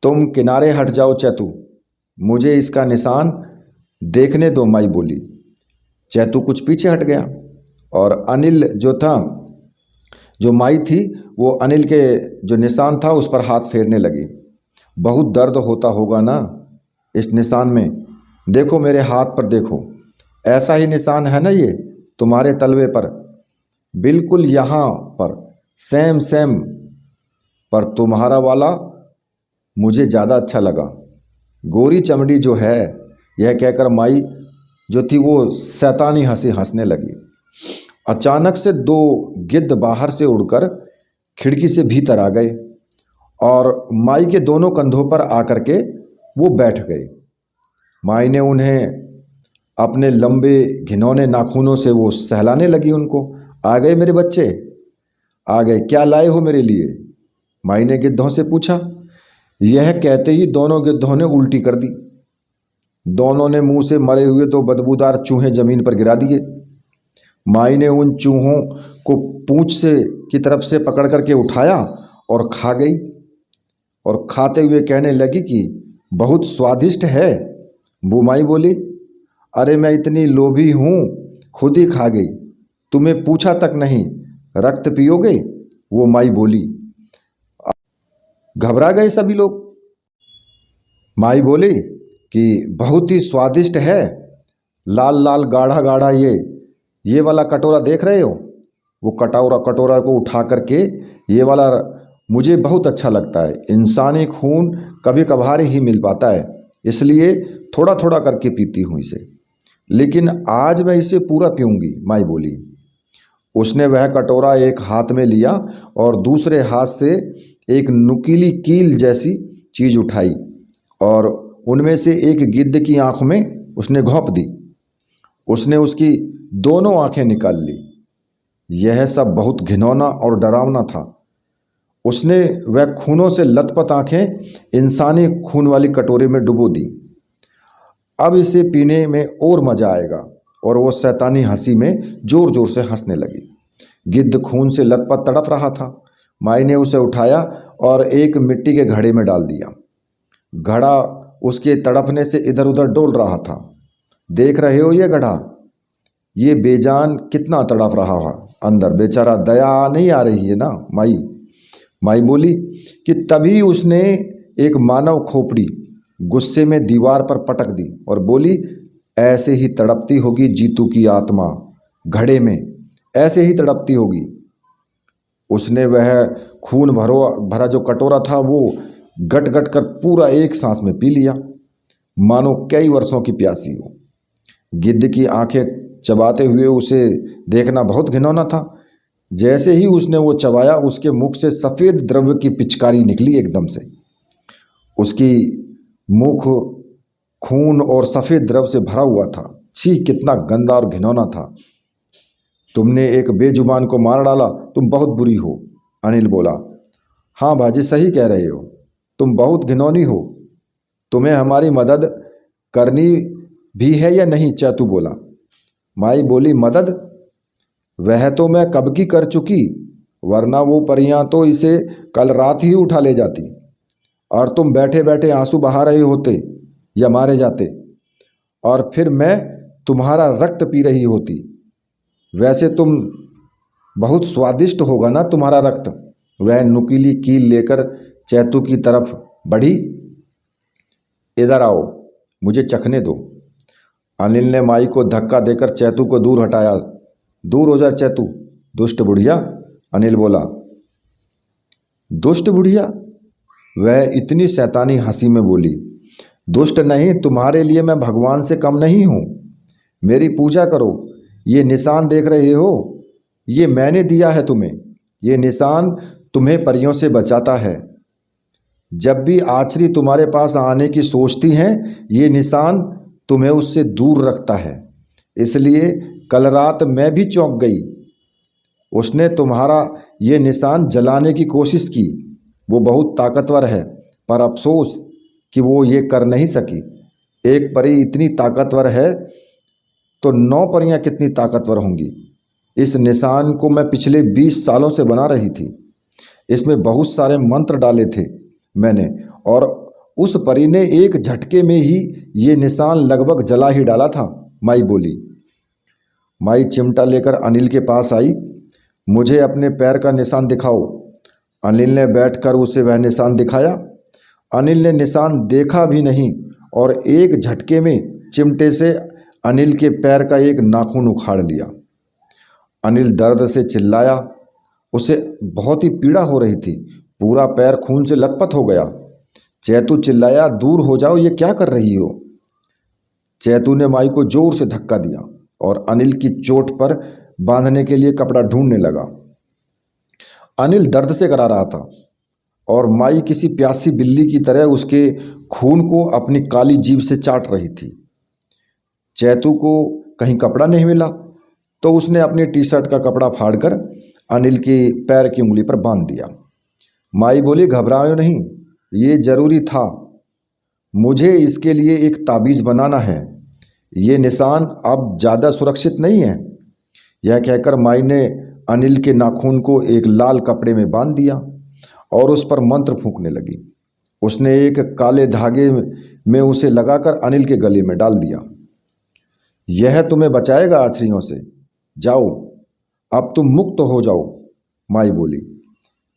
तुम किनारे हट जाओ चैतू, मुझे इसका निशान देखने दो, माई बोली। चैतू कुछ पीछे हट गया और अनिल जो था, जो माई थी, वो अनिल के जो निशान था उस पर हाथ फेरने लगी। बहुत दर्द होता होगा ना इस निशान में, देखो मेरे हाथ पर देखो, ऐसा ही निशान है ना ये तुम्हारे तलवे पर, बिल्कुल यहाँ पर सेम सेम, पर तुम्हारा वाला मुझे ज़्यादा अच्छा लगा। गोरी चमड़ी जो है, यह कहकर माई जो थी वो शैतानी हंसी हंसने लगी। अचानक से 2 गिद्ध बाहर से उड़कर खिड़की से भीतर आ गए और माई के दोनों कंधों पर आकर के वो बैठ गए। माई ने उन्हें अपने लंबे घिनौने नाखूनों से वो सहलाने लगी उनको। आ गए मेरे बच्चे, आ गए, क्या लाए हो मेरे लिए? माई ने गिद्धों से पूछा। यह कहते ही दोनों गिद्धों ने उल्टी कर दी। दोनों ने मुंह से मरे हुए 2 बदबूदार चूहे जमीन पर गिरा दिए। माई ने उन चूहों को पूंछ से की तरफ से पकड़ करके उठाया और खा गई, और खाते हुए कहने लगी कि बहुत स्वादिष्ट है। वो माई बोली, अरे मैं इतनी लोभी हूँ, खुद ही खा गई, तुम्हें पूछा तक नहीं, रक्त पियोगे? वो माई बोली। घबरा गए सभी लोग। माई बोली कि बहुत ही स्वादिष्ट है, लाल लाल गाढ़ा गाढ़ा ये वाला कटोरा देख रहे हो? वो कटोरा को उठा करके, ये वाला मुझे बहुत अच्छा लगता है। इंसानी खून कभी कभार ही मिल पाता है, इसलिए थोड़ा थोड़ा करके पीती हूँ इसे, लेकिन आज मैं इसे पूरा पीऊँगी, माई बोली। उसने वह कटोरा एक हाथ में लिया और दूसरे हाथ से एक नुकीली कील जैसी चीज उठाई और उनमें से एक गिद्ध की आंख में उसने घोंप दी। उसने उसकी दोनों आंखें निकाल ली। यह सब बहुत घिनौना और डरावना था। उसने वह खूनों से लथपथ आंखें इंसानी खून वाली कटोरे में डुबो दी। अब इसे पीने में और मजा आएगा। और वो शैतानी हंसी में जोर जोर से हंसने लगी। गिद्ध खून से लथपथ तड़प रहा था। माई ने उसे उठाया और एक मिट्टी के घड़े में डाल दिया। घड़ा उसके तड़पने से इधर उधर डोल रहा था। देख रहे हो ये घड़ा, ये बेजान कितना तड़प रहा है अंदर, बेचारा, दया नहीं आ रही है ना माई। माई बोली कि तभी उसने एक मानव खोपड़ी गुस्से में दीवार पर पटक दी और बोली, ऐसे ही तड़पती होगी जीतू की आत्मा घड़े में, ऐसे ही तड़पती होगी। उसने वह खून भरा जो कटोरा था वो गट गट कर पूरा एक सांस में पी लिया, मानो कई वर्षों की प्यासी हो। गिद्ध की आंखें चबाते हुए उसे देखना बहुत घिनौना था। जैसे ही उसने वो चबाया, उसके मुख से सफ़ेद द्रव्य की पिचकारी निकली एकदम से। उसकी मुख खून और सफ़ेद द्रव्य से भरा हुआ था। छी, कितना गंदा और घिनौना था। तुमने एक बेजुबान को मार डाला, तुम बहुत बुरी हो। अनिल बोला। हाँ बाजी, सही कह रहे हो, तुम बहुत घिनौनी हो। तुम्हें हमारी मदद करनी भी है या नहीं? चैतू बोला। माई बोली, मदद? वह तो मैं कब की कर चुकी, वरना वो परियां तो इसे कल रात ही उठा ले जाती और तुम बैठे बैठे आंसू बहा रहे होते या मारे जाते, और फिर मैं तुम्हारा रक्त पी रही होती। वैसे तुम बहुत स्वादिष्ट होगा ना तुम्हारा रक्त। वह नुकीली कील लेकर चैतू की तरफ बढ़ी। इधर आओ, मुझे चखने दो। अनिल ने माई को धक्का देकर चैतू को दूर हटाया। दूर हो जा चैतू, दुष्ट बुढ़िया, अनिल बोला। दुष्ट बुढ़िया? वह इतनी शैतानी हंसी में बोली। दुष्ट नहीं, तुम्हारे लिए मैं भगवान से कम नहीं हूँ। मेरी पूजा करो। ये निशान देख रहे हो, ये मैंने दिया है तुम्हें। ये निशान तुम्हें परियों से बचाता है। जब भी आछरी तुम्हारे पास आने की सोचती हैं, ये निशान तुम्हें उससे दूर रखता है। इसलिए कल रात मैं भी चौंक गई। उसने तुम्हारा ये निशान जलाने की कोशिश की। वो बहुत ताकतवर है, पर अफसोस कि वो ये कर नहीं सकी। एक परी इतनी ताकतवर है तो 9 परियां कितनी ताकतवर होंगी। इस निशान को मैं पिछले 20 सालों से बना रही थी। इसमें बहुत सारे मंत्र डाले थे मैंने, और उस परी ने एक झटके में ही ये निशान लगभग जला ही डाला था। माई बोली। माई चिमटा लेकर अनिल के पास आई। मुझे अपने पैर का निशान दिखाओ। अनिल ने बैठकर उसे वह निशान दिखाया। अनिल ने निशान देखा भी नहीं और एक झटके में चिमटे से अनिल के पैर का एक नाखून उखाड़ लिया। अनिल दर्द से चिल्लाया। उसे बहुत ही पीड़ा हो रही थी। पूरा पैर खून से लथपथ हो गया। चैतू चिल्लाया, दूर हो जाओ, ये क्या कर रही हो? चैतू ने माई को जोर से धक्का दिया और अनिल की चोट पर बांधने के लिए कपड़ा ढूंढने लगा। अनिल दर्द से करा रहा था और माई किसी प्यासी बिल्ली की तरह उसके खून को अपनी काली जीभ से चाट रही थी। चैतू को कहीं कपड़ा नहीं मिला तो उसने अपनी टी शर्ट का कपड़ा फाड़कर अनिल के पैर की उंगली पर बांध दिया। माई बोली, घबराओ नहीं, ये जरूरी था। मुझे इसके लिए एक ताबीज़ बनाना है। ये निशान अब ज़्यादा सुरक्षित नहीं है। यह कहकर माई ने अनिल के नाखून को एक लाल कपड़े में बांध दिया और उस पर मंत्र फूंकने लगी। उसने एक काले धागे में उसे लगाकर अनिल के गले में डाल दिया। यह तुम्हें बचाएगा आछरियों से। जाओ, अब तुम मुक्त हो जाओ, माई बोली।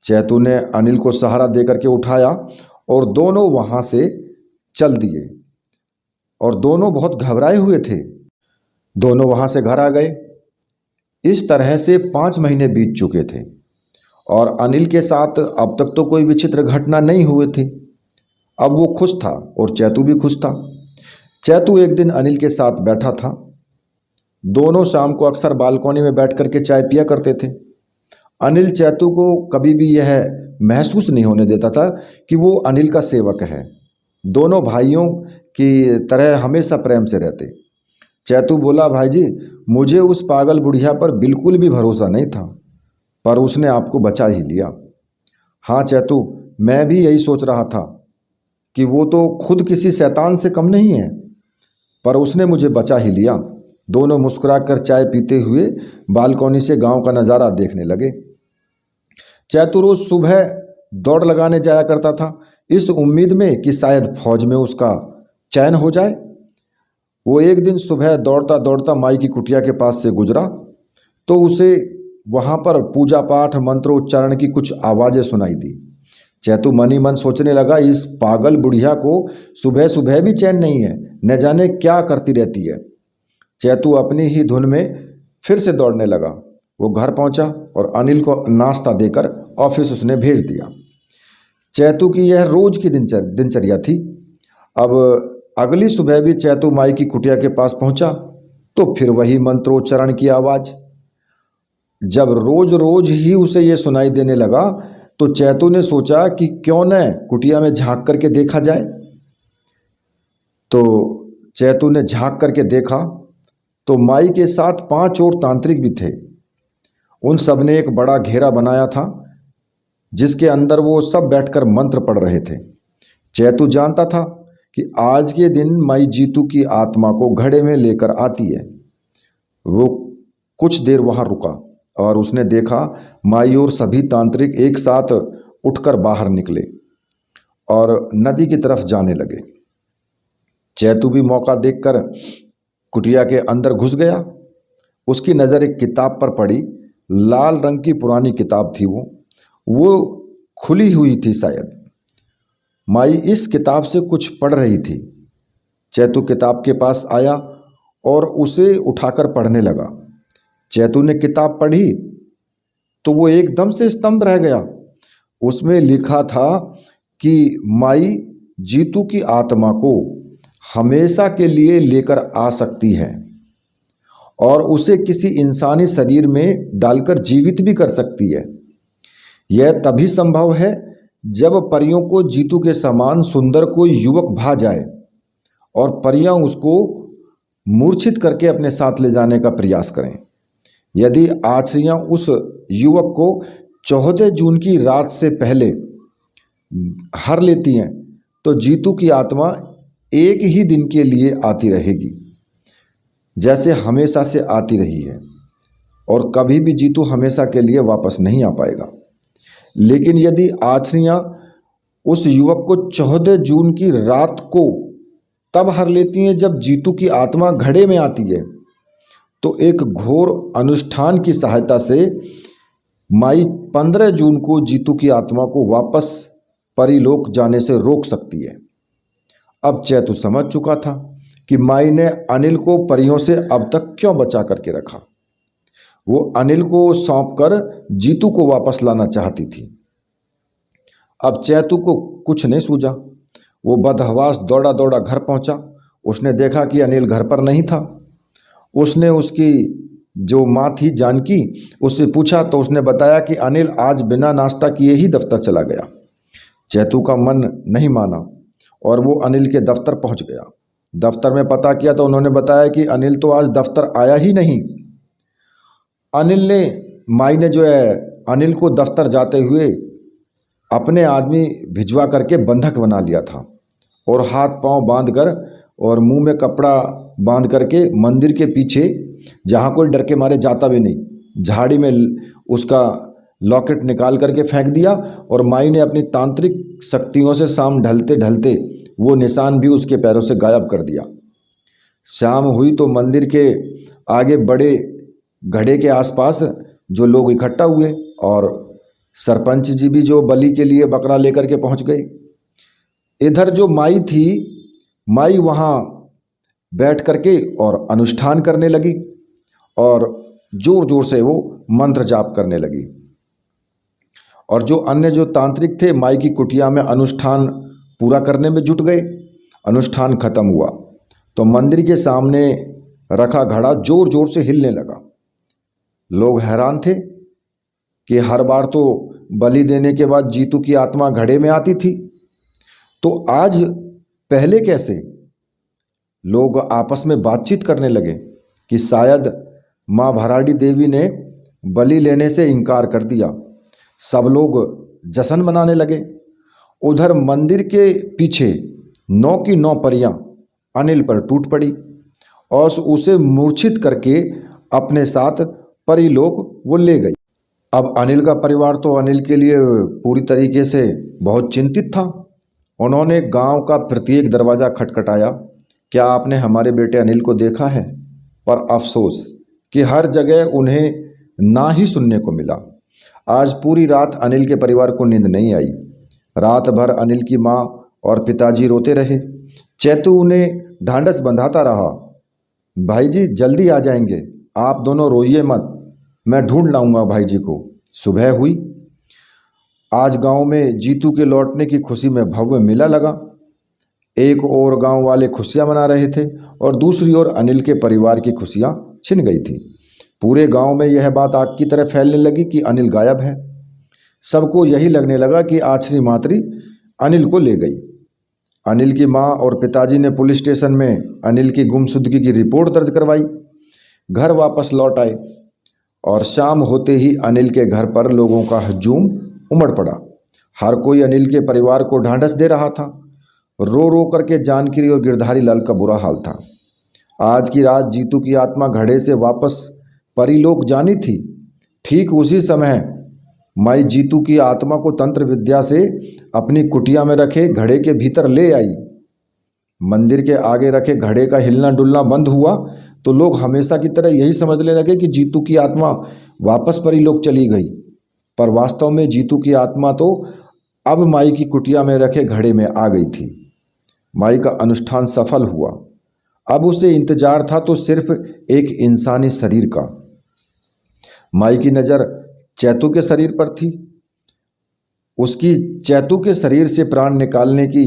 चैतू ने अनिल को सहारा देकर के उठाया और दोनों वहां से चल दिए और दोनों बहुत घबराए हुए थे। दोनों वहां से घर आ गए। इस तरह से 5 महीने बीत चुके थे और अनिल के साथ अब तक तो कोई विचित्र घटना नहीं हुई थी। अब वो खुश था और चैतू भी खुश था। चैतू एक दिन अनिल के साथ बैठा था। दोनों शाम को अक्सर बालकनी में बैठ कर के चाय पिया करते थे। अनिल चैतू को कभी भी यह महसूस नहीं होने देता था कि वो अनिल का सेवक है। दोनों भाइयों की तरह हमेशा प्रेम से रहते। चैतू बोला, भाई जी, मुझे उस पागल बुढ़िया पर बिल्कुल भी भरोसा नहीं था, पर उसने आपको बचा ही लिया। हाँ चैतू, मैं भी यही सोच रहा था कि वो तो खुद किसी शैतान से कम नहीं है, पर उसने मुझे बचा ही लिया। दोनों मुस्कुराकर चाय पीते हुए बालकनी से गांव का नज़ारा देखने लगे। चैतू रोज सुबह दौड़ लगाने जाया करता था, इस उम्मीद में कि शायद फौज में उसका चयन हो जाए। वो एक दिन सुबह दौड़ता दौड़ता माई की कुटिया के पास से गुजरा तो उसे वहाँ पर पूजा पाठ मंत्रोच्चारण की कुछ आवाज़ें सुनाई दी। चैतू मन ही मन सोचने लगा, इस पागल बुढ़िया को सुबह सुबह भी चैन नहीं है, न जाने क्या करती रहती है। चैतू अपनी ही धुन में फिर से दौड़ने लगा। वो घर पहुंचा और अनिल को नाश्ता देकर ऑफिस उसने भेज दिया। चैतू की यह रोज की दिनचर्या थी। अब अगली सुबह भी चैतू माई की कुटिया के पास पहुंचा तो फिर वही मंत्रोच्चारण की आवाज़। जब रोज रोज ही उसे ये सुनाई देने लगा तो चैतू ने सोचा कि क्यों न कुटिया में झांक करके देखा जाए। तो चैतू ने झांक करके देखा तो माई के साथ 5 और तांत्रिक भी थे। उन सब ने एक बड़ा घेरा बनाया था जिसके अंदर वो सब बैठकर मंत्र पढ़ रहे थे। चैतू जानता था कि आज के दिन माई जीतू की आत्मा को घड़े में लेकर आती है। वो कुछ देर वहाँ रुका और उसने देखा माई और सभी तांत्रिक एक साथ उठकर बाहर निकले और नदी की तरफ जाने लगे। चैतू भी मौका देखकर कुटिया के अंदर घुस गया। उसकी नज़र एक किताब पर पड़ी। लाल रंग की पुरानी किताब थी वो खुली हुई थी शायद। माई इस किताब से कुछ पढ़ रही थी। चैतू किताब के पास आया और उसे उठाकर पढ़ने लगा। चैतू ने किताब पढ़ी तो वो एकदम से स्तंभ रह गया। उसमें लिखा था कि माई जीतू की आत्मा को हमेशा के लिए लेकर आ सकती है और उसे किसी इंसानी शरीर में डालकर जीवित भी कर सकती है। यह तभी संभव है जब परियों को जीतू के समान सुंदर कोई युवक भा जाए और परियां उसको मूर्छित करके अपने साथ ले जाने का प्रयास करें। यदि आश्रियां उस युवक को 14 जून की रात से पहले हर लेती हैं तो जीतू की आत्मा एक ही दिन के लिए आती रहेगी, जैसे हमेशा से आती रही है, और कभी भी जीतू हमेशा के लिए वापस नहीं आ पाएगा। लेकिन यदि आश्रियां उस युवक को 14 जून की रात को तब हर लेती हैं जब जीतू की आत्मा घड़े में आती है, तो एक घोर अनुष्ठान की सहायता से माई 15 जून को जीतू की आत्मा को वापस परिलोक जाने से रोक सकती है। अब चैतू समझ चुका था कि माई ने अनिल को परियों से अब तक क्यों बचा करके रखा। वो अनिल को सौंपकर जीतू को वापस लाना चाहती थी। अब चैतू को कुछ नहीं सूझा। वो बदहवास दौड़ा दौड़ा घर पहुंचा। उसने देखा कि अनिल घर पर नहीं था। उसने उसकी जो माँ थी जानकी, उससे पूछा तो उसने बताया कि अनिल आज बिना नाश्ता किए ही दफ्तर चला गया। चैतू का मन नहीं माना और वो अनिल के दफ्तर पहुंच गया। दफ्तर में पता किया तो उन्होंने बताया कि अनिल तो आज दफ्तर आया ही नहीं। माई ने जो है अनिल को दफ्तर जाते हुए अपने आदमी भिजवा करके बंधक बना लिया था और हाथ पांव बांधकर और मुंह में कपड़ा बांध करके मंदिर के पीछे, जहाँ कोई डर के मारे जाता भी नहीं, झाड़ी में उसका लॉकेट निकाल करके फेंक दिया और माई ने अपनी तांत्रिक शक्तियों से शाम ढलते ढलते वो निशान भी उसके पैरों से गायब कर दिया। शाम हुई तो मंदिर के आगे बड़े घड़े के आसपास जो लोग इकट्ठा हुए और सरपंच जी भी जो बलि के लिए बकरा लेकर के पहुंच गए। इधर जो माई थी, माई वहाँ बैठ करके और अनुष्ठान करने लगी और जोर जोर से वो मंत्र जाप करने लगी। और जो अन्य जो तांत्रिक थे माई की कुटिया में अनुष्ठान पूरा करने में जुट गए। अनुष्ठान खत्म हुआ तो मंदिर के सामने रखा घड़ा जोर जोर से हिलने लगा। लोग हैरान थे कि हर बार तो बलि देने के बाद जीतू की आत्मा घड़े में आती थी, तो आज पहले कैसे? लोग आपस में बातचीत करने लगे कि शायद माँ भराड़ी देवी ने बलि लेने से इनकार कर दिया। सब लोग जश्न मनाने लगे। उधर मंदिर के पीछे 9 की 9 परियां अनिल पर टूट पड़ी और उसे मूर्छित करके अपने साथ परी लोग वो ले गई। अब अनिल का परिवार तो अनिल के लिए पूरी तरीके से बहुत चिंतित था। उन्होंने गांव का प्रत्येक दरवाज़ा खटखटाया, क्या आपने हमारे बेटे अनिल को देखा है? पर अफसोस कि हर जगह उन्हें ना ही सुनने को मिला। आज पूरी रात अनिल के परिवार को नींद नहीं आई। रात भर अनिल की माँ और पिताजी रोते रहे। चैतू उन्हें ढांढस बंधाता रहा, भाई जी जल्दी आ जाएंगे, आप दोनों रोइए मत, मैं ढूंढ लाऊंगा भाई जी को। सुबह हुई। आज गांव में जीतू के लौटने की खुशी में भव्य मेला लगा। एक ओर गांव वाले खुशियां मना रहे थे और दूसरी ओर अनिल के परिवार की खुशियां छिन गई थी। पूरे गांव में यह बात आग की तरह फैलने लगी कि अनिल गायब है। सबको यही लगने लगा कि आछरी मातरी अनिल को ले गई। अनिल की माँ और पिताजी ने पुलिस स्टेशन में अनिल की गुमशुदगी की रिपोर्ट दर्ज करवाई। घर वापस लौट आए और शाम होते ही अनिल के घर पर लोगों का हजूम उमड़ पड़ा। हर कोई अनिल के परिवार को ढांढस दे रहा था। रो रो करके जानकी और गिरधारी लाल का बुरा हाल था। आज की रात जीतू की आत्मा घड़े से वापस परीलोक जानी थी। ठीक उसी समय माई जीतू की आत्मा को तंत्र विद्या से अपनी कुटिया में रखे घड़े के भीतर ले आई। मंदिर के आगे रखे घड़े का हिलना डुलना बंद हुआ तो लोग हमेशा की तरह यही समझने लगे कि जीतू की आत्मा वापस परीलोक चली गई। पर वास्तव में जीतू की आत्मा तो अब माई की कुटिया में रखे घड़े में आ गई थी। माई का अनुष्ठान सफल हुआ। अब उसे इंतजार था तो सिर्फ एक इंसानी शरीर का। माई की नज़र चैतू के शरीर पर थी। उसकी चैतू के शरीर से प्राण निकालने की,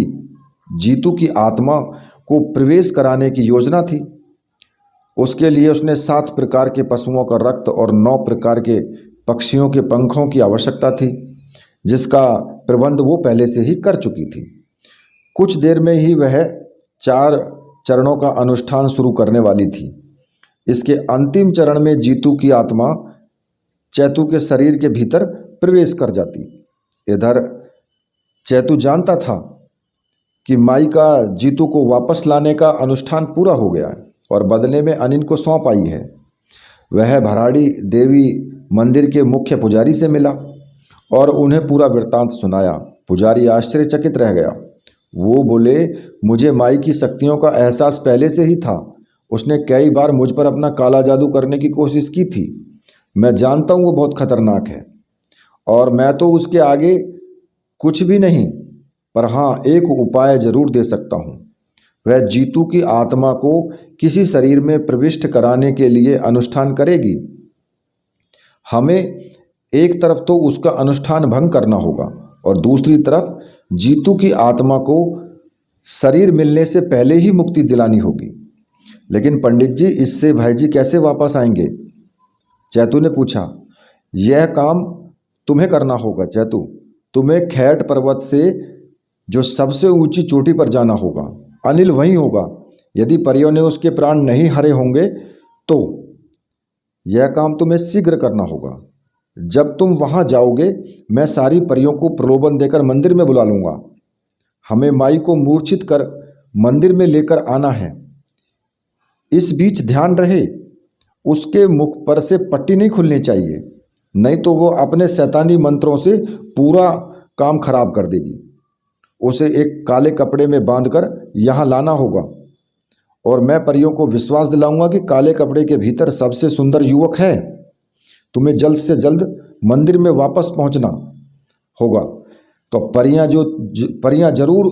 जीतू की आत्मा को प्रवेश कराने की योजना थी। उसके लिए उसने 7 प्रकार के पशुओं का रक्त और 9 प्रकार के पक्षियों के पंखों की आवश्यकता थी, जिसका प्रबंध वो पहले से ही कर चुकी थी। कुछ देर में ही वह 4 चरणों का अनुष्ठान शुरू करने वाली थी। इसके अंतिम चरण में जीतू की आत्मा चैतू के शरीर के भीतर प्रवेश कर जाती। इधर चैतू जानता था कि माई का जीतू को वापस लाने का अनुष्ठान पूरा हो गया है और बदले में अनिल को सौंप आई है। वह भराड़ी देवी मंदिर के मुख्य पुजारी से मिला और उन्हें पूरा वृत्तांत सुनाया। पुजारी आश्चर्यचकित रह गया। वो बोले, मुझे माई की शक्तियों का एहसास पहले से ही था। उसने कई बार मुझ पर अपना काला जादू करने की कोशिश की थी। मैं जानता हूँ वो बहुत खतरनाक है और मैं तो उसके आगे कुछ भी नहीं, पर हाँ एक उपाय जरूर दे सकता हूँ। वह जीतू की आत्मा को किसी शरीर में प्रविष्ट कराने के लिए अनुष्ठान करेगी। हमें एक तरफ तो उसका अनुष्ठान भंग करना होगा और दूसरी तरफ जीतू की आत्मा को शरीर मिलने से पहले ही मुक्ति दिलानी होगी। लेकिन पंडित जी, इससे भाई जी कैसे वापस आएंगे? चैतू ने पूछा। यह काम तुम्हें करना होगा चैतू। तुम्हें खैट पर्वत से जो सबसे ऊंची चोटी पर जाना होगा। अनिल वहीं होगा। यदि परियों ने उसके प्राण नहीं हरे होंगे तो यह काम तुम्हें शीघ्र करना होगा। जब तुम वहां जाओगे मैं सारी परियों को प्रलोभन देकर मंदिर में बुला लूँगा। हमें माई को मूर्छित कर मंदिर में लेकर आना है। इस बीच ध्यान रहे उसके मुख पर से पट्टी नहीं खुलनी चाहिए, नहीं तो वो अपने शैतानी मंत्रों से पूरा काम खराब कर देगी। उसे एक काले कपड़े में बांधकर यहाँ लाना होगा और मैं परियों को विश्वास दिलाऊंगा कि काले कपड़े के भीतर सबसे सुंदर युवक है। तुम्हें जल्द से जल्द मंदिर में वापस पहुंचना होगा। तो परियां जरूर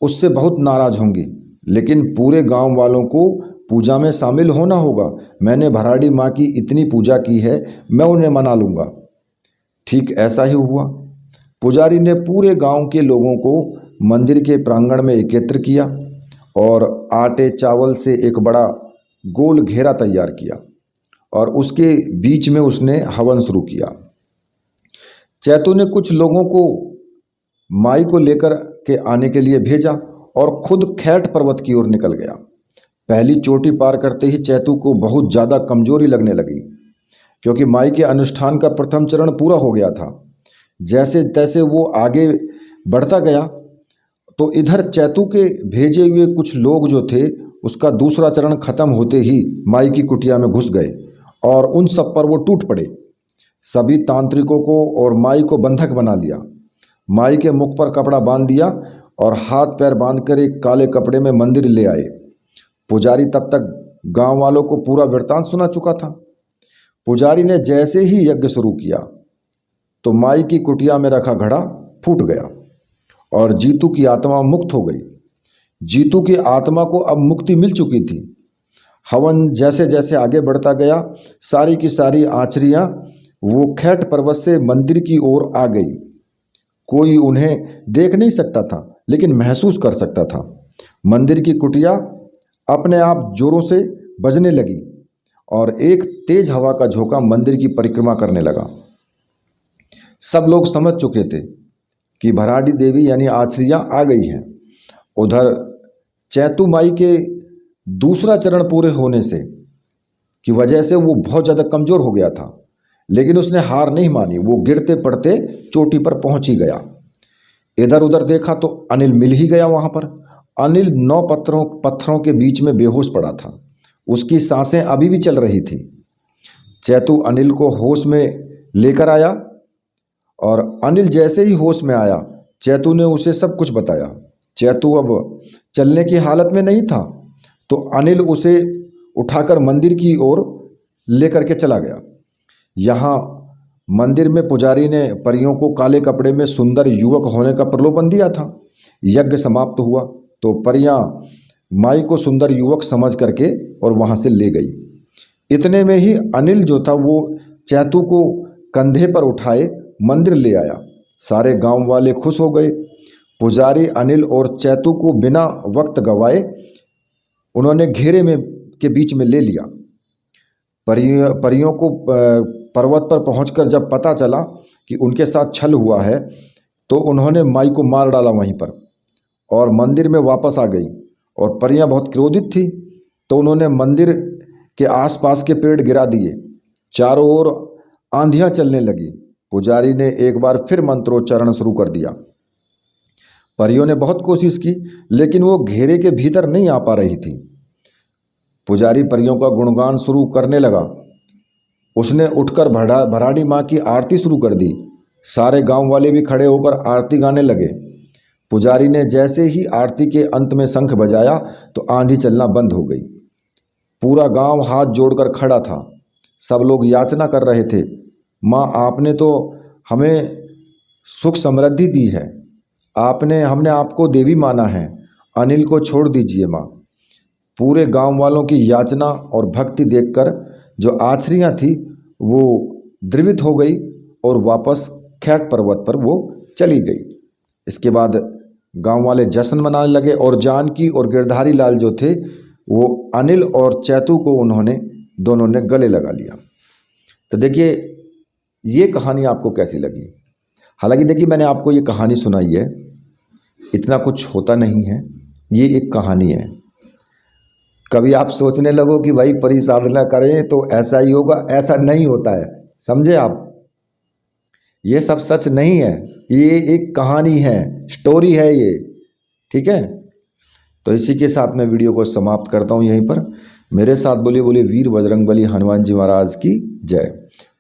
उससे बहुत नाराज होंगी, लेकिन पूरे गांव वालों को पूजा में शामिल होना होगा। मैंने भराड़ी माँ की इतनी पूजा की है, मैं उन्हें मना लूँगा। ठीक ऐसा ही हुआ। पुजारी ने पूरे गांव के लोगों को मंदिर के प्रांगण में एकत्र किया और आटे चावल से एक बड़ा गोल घेरा तैयार किया और उसके बीच में उसने हवन शुरू किया। चैतू ने कुछ लोगों को माई को लेकर के आने के लिए भेजा और खुद खैट पर्वत की ओर निकल गया। पहली चोटी पार करते ही चैतू को बहुत ज़्यादा कमजोरी लगने लगी, क्योंकि माई के अनुष्ठान का प्रथम चरण पूरा हो गया था। जैसे तैसे वो आगे बढ़ता गया तो इधर चैतू के भेजे हुए कुछ लोग जो थे उसका दूसरा चरण खत्म होते ही माई की कुटिया में घुस गए और उन सब पर वो टूट पड़े। सभी तांत्रिकों को और माई को बंधक बना लिया। माई के मुख पर कपड़ा बांध दिया और हाथ पैर बांधकर एक काले कपड़े में मंदिर ले आए। पुजारी तब तक गांव वालों को पूरा वृत्तांत सुना चुका था। पुजारी ने जैसे ही यज्ञ शुरू किया तो माई की कुटिया में रखा घड़ा फूट गया और जीतू की आत्मा मुक्त हो गई। जीतू की आत्मा को अब मुक्ति मिल चुकी थी। हवन जैसे जैसे आगे बढ़ता गया, सारी की सारी आंचरियां वो खैट पर्वत से मंदिर की ओर आ गई। कोई उन्हें देख नहीं सकता था, लेकिन महसूस कर सकता था। मंदिर की कुटिया अपने आप जोरों से बजने लगी और एक तेज हवा का झोंका मंदिर की परिक्रमा करने लगा। सब लोग समझ चुके थे कि भराडी देवी यानी आचरियाँ आ गई हैं। उधर चैतू माई के दूसरा चरण पूरे होने से की वजह से वो बहुत ज़्यादा कमज़ोर हो गया था, लेकिन उसने हार नहीं मानी। वो गिरते पड़ते चोटी पर पहुंच ही गया। इधर उधर देखा तो अनिल मिल ही गया वहां पर। अनिल 9 पत्थरों के बीच में बेहोश पड़ा था। उसकी सांसें अभी भी चल रही थी। चैतू अनिल को होश में लेकर आया और अनिल जैसे ही होश में आया, चैतू ने उसे सब कुछ बताया। चैतू अब चलने की हालत में नहीं था, तो अनिल उसे उठाकर मंदिर की ओर लेकर के चला गया। यहाँ मंदिर में पुजारी ने परियों को काले कपड़े में सुंदर युवक होने का प्रलोभन दिया था। यज्ञ समाप्त हुआ तो परियां माई को सुंदर युवक समझ करके और वहाँ से ले गई। इतने में ही अनिल जो था वो चैतू को कंधे पर उठाए मंदिर ले आया। सारे गांव वाले खुश हो गए। पुजारी अनिल और चैतू को बिना वक्त गवाए उन्होंने घेरे में के बीच में ले लिया। परियों को पर्वत पर पहुंचकर जब पता चला कि उनके साथ छल हुआ है तो उन्होंने माई को मार डाला वहीं पर और मंदिर में वापस आ गई। और परियां बहुत क्रोधित थी तो उन्होंने मंदिर के आसपास के पेड़ गिरा दिए। चारों ओर आंधियां चलने लगी। पुजारी ने एक बार फिर मंत्रोच्चारण शुरू कर दिया। परियों ने बहुत कोशिश की, लेकिन वो घेरे के भीतर नहीं आ पा रही थी। पुजारी परियों का गुणगान शुरू करने लगा। उसने उठकर भराडी माँ की आरती शुरू कर दी। सारे गांव वाले भी खड़े होकर आरती गाने लगे। पुजारी ने जैसे ही आरती के अंत में शंख बजाया तो आंधी चलना बंद हो गई। पूरा गांव हाथ जोड़कर खड़ा था। सब लोग याचना कर रहे थे, माँ आपने तो हमें सुख समृद्धि दी है, हमने आपको देवी माना है, अनिल को छोड़ दीजिए माँ। पूरे गांव वालों की याचना और भक्ति देखकर जो आचरियाँ थी वो द्रवित हो गई और वापस खैट पर्वत पर वो चली गई। इसके बाद गांव वाले जश्न मनाने लगे और जानकी और गिरधारी लाल जो थे वो अनिल और चैतू को दोनों ने गले लगा लिया। तो देखिए ये कहानी आपको कैसी लगी। हालांकि देखिए मैंने आपको ये कहानी सुनाई है, इतना कुछ होता नहीं है, ये एक कहानी है। कभी आप सोचने लगो कि भाई परी साधना करें तो ऐसा ही होगा, ऐसा नहीं होता है, समझे आप। ये सब सच नहीं है, ये एक कहानी है, स्टोरी है ये, ठीक है। तो इसी के साथ मैं वीडियो को समाप्त करता हूँ यहीं पर। मेरे साथ बोलिए बोलिए वीर बजरंगबली हनुमान जी महाराज की जय।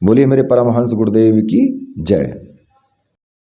बोलिए मेरे परमहंस गुरुदेव की जय।